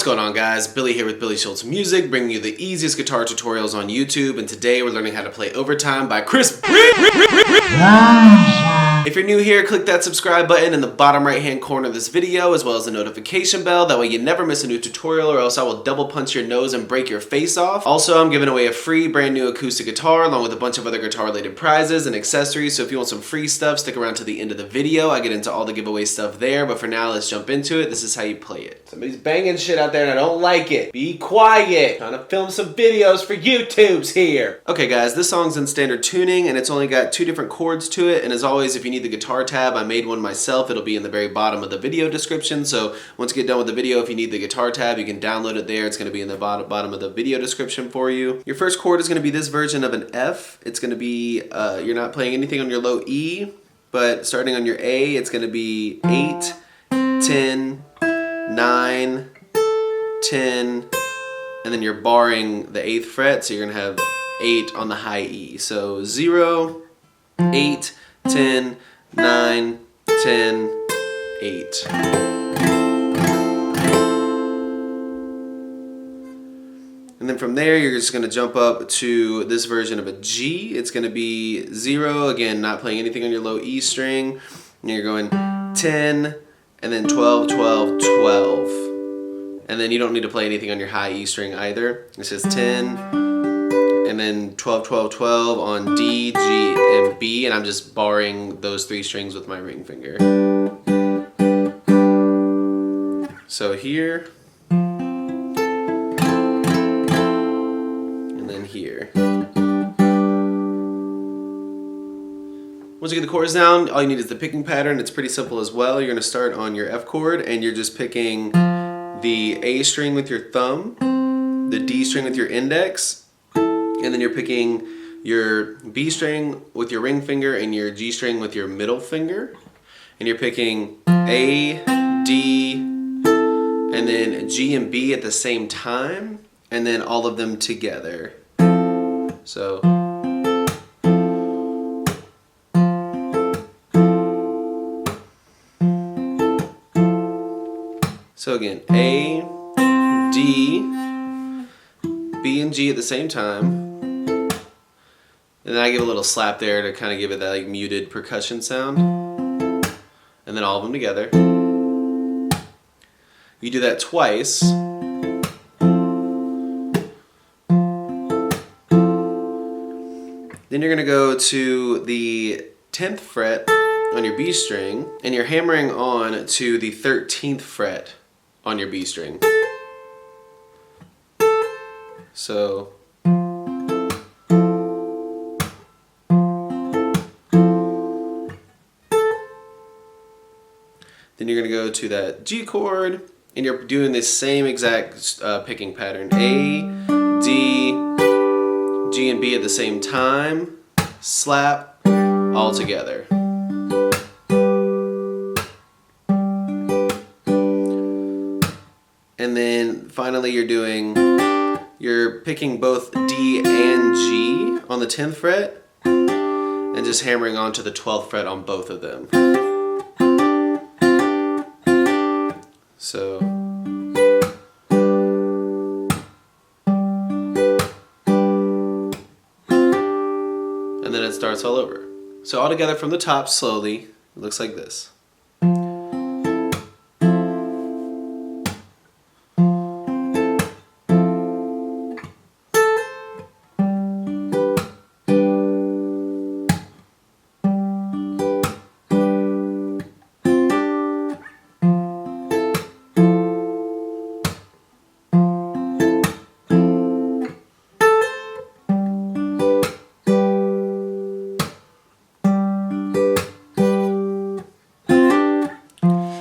What's going on, guys? Billy here with Billy Schultz Music, bringing you the easiest guitar tutorials on YouTube, and today we're learning how to play Overtime by Chris. If you're new here, click that subscribe button in the bottom right hand corner of this video, as well as the notification bell. That way you never miss a new tutorial, or else I will double punch your nose and break your face off. Also, I'm giving away a free brand new acoustic guitar along with a bunch of other guitar related prizes and accessories, so if you want some free stuff, stick around to the end of the video. I get into all the giveaway stuff there, but for now, let's jump into it. This is how you play it. Somebody's banging shit out there and I don't like it. Be quiet. Trying to film some videos for YouTube's here. Okay guys, this song's in standard tuning and it's only got 2 different chords to it, and as always, if you need the guitar tab, I made one myself. It'll be in the very bottom of the video description, so once you get done with the video, if you need the guitar tab, you can download it there. It's going to be in the bottom of the video description for you. Your first chord is going to be this version of an F. It's going to be, you're not playing anything on your low E, but starting on your A, it's going to be 8, 10, 9, 10, and then you're barring the 8th fret, so you're going to have 8 on the high E. So 0, 8, 10, 9, 10, 8. And then from there, you're just going to jump up to this version of a G. It's going to be 0, again, not playing anything on your low E string. And you're going 10, and then 12, 12, 12. And then you don't need to play anything on your high E string either. It's just 10, and then 12, 12, 12 on D, G, and B, and I'm just barring those 3 strings with my ring finger. So here, and then here. Once you get the chords down, all you need is the picking pattern. It's pretty simple as well. You're going to start on your F chord, and you're just picking the A string with your thumb, the D string with your index, and then you're picking your B string with your ring finger and your G string with your middle finger. And you're picking A, D, and then G and B at the same time, and then all of them together. So again, A, D, B and G at the same time. And then I give a little slap there to kind of give it that like muted percussion sound. And then all of them together. You do that twice. Then you're going to go to the 10th fret on your B string, and you're hammering on to the 13th fret on your B string. So then you're going to go to that G chord, and you're doing this same exact picking pattern. A, D, G and B at the same time, slap, all together. And then finally you're picking both D and G on the 10th fret, and just hammering onto the 12th fret on both of them. So and then it starts all over. So all together from the top slowly, it looks like this.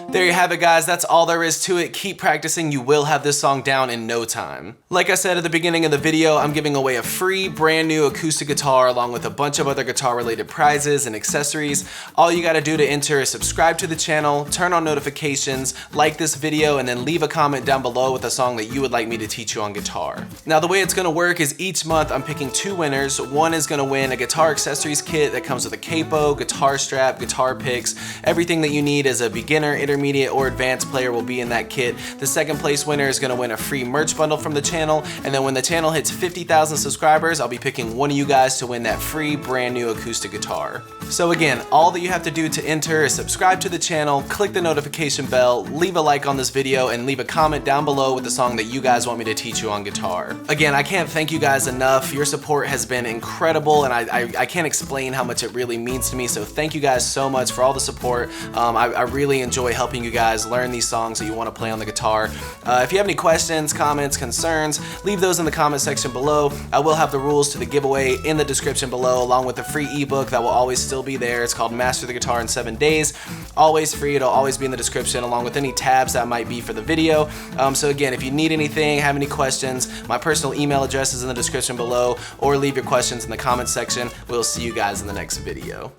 There you have it, guys. That's all there is to it. Keep practicing. You will have this song down in no time. Like I said at the beginning of the video, I'm giving away a free brand new acoustic guitar along with a bunch of other guitar related prizes and accessories. All you got to do to enter is subscribe to the channel, turn on notifications, like this video, and then leave a comment down below with a song that you would like me to teach you on guitar. Now the way it's going to work is each month I'm picking 2 winners. One is going to win a guitar accessories kit that comes with a capo, guitar strap, guitar picks, everything that you need as a beginner, intermediate, or advanced player will be in that kit. The second place winner is gonna win a free merch bundle from the channel, and then when the channel hits 50,000 subscribers, I'll be picking one of you guys to win that free brand new acoustic guitar. So again, all that you have to do to enter is subscribe to the channel, click the notification bell, leave a like on this video, and leave a comment down below with the song that you guys want me to teach you on guitar. Again, I can't thank you guys enough. Your support has been incredible, and I can't explain how much it really means to me, so thank you guys so much for all the support. I really enjoy helping you guys learn these songs that you want to play on the guitar. If you have any questions, comments, concerns, leave those in the comment section below. I will have the rules to the giveaway in the description below, along with the free ebook that will always still be there. It's called Master the Guitar in 7 Days. Always free, it'll always be in the description, along with any tabs that might be for the video. So again, if you need anything, have any questions, my personal email address is in the description below, or leave your questions in the comment section. We'll see you guys in the next video.